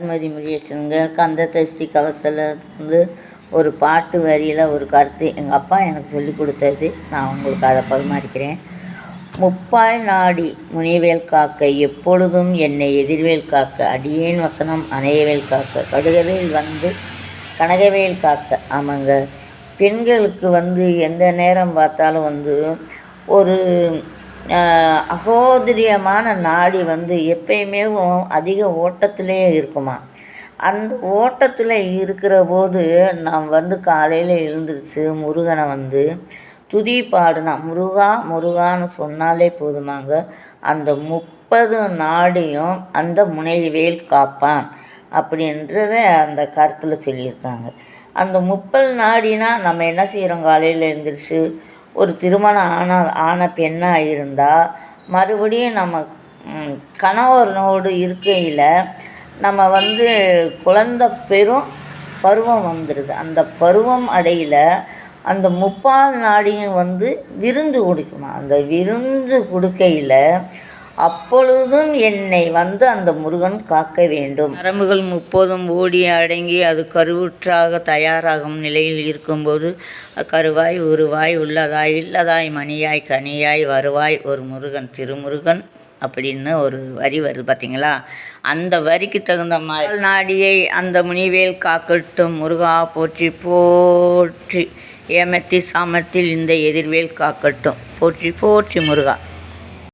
அருள்மதி முருகேசனுங்க கந்த சஷ்டி கவசத்தில் இருந்து ஒரு பாட்டு வரியில் ஒரு கருத்து எங்கள் அப்பா எனக்கு சொல்லி கொடுத்தது. நான் உங்களுக்கு அதை பரிமாறிக்கிறேன். முப்பாய் நாடி முனிவேல் காக்க எப்பொழுதும் என்னை எதிர்வேல் காக்க அடியேன் வசனம் அணையவேல் காக்க கடுகவேல் வந்து கனகவேல் காக்க. ஆமாங்க, பெண்களுக்கு எந்த நேரம் பார்த்தாலும் ஒரு அகோதரியமான நாடி எப்பயுமே அதிக ஓட்டத்திலே இருக்குமா. அந்த ஓட்டத்தில் இருக்கிற போது நாம் காலையில் எழுந்திரிச்சு முருகனை துதி பாடுனா முருகா முருகான்னு சொன்னாலே போதுமாங்க. அந்த 30 நாடியும் அந்த முனைவேல் காப்பான் அப்படின்றத அந்த கருத்தில் சொல்லியிருக்காங்க. அந்த 30 நாடினா நம்ம என்ன செய்கிறோம்? காலையில் எழுந்திரிச்சு ஒரு திருமணம் ஆன பெண்ணாக இருந்தால் மறுபடியும் நம்ம கணவனோடு இருக்கையில் நம்ம குழந்த பெரும் பருவம் வந்துடுது. அந்த பருவம் அடையில் அந்த 30 நாடியும் விருந்து கொடுக்குமா. அந்த விருந்து கொடுக்கையில் அப்பொழுதும் என்னை அந்த முருகன் காக்க வேண்டும். நரம்புகள் 30 ஓடி அடங்கி அது கருவுற்றாக தயாராகும் நிலையில் இருக்கும்போது கருவாய் உருவாய் உள்ளதாய் இல்லதாய் மணியாய் கனியாய் வருவாய் ஒரு முருகன் திருமுருகன் அப்படின்னு ஒரு வரி வருது பார்த்தீங்களா. அந்த வரிக்கு தகுந்த மாதிரி நாடியை அந்த முனிவேல் காக்கட்டும் முருகா போற்றி போற்றி ஏமத்தி சாமத்தில் இந்த எதிர்வேல் காக்கட்டும் போற்றி போற்றி முருகா.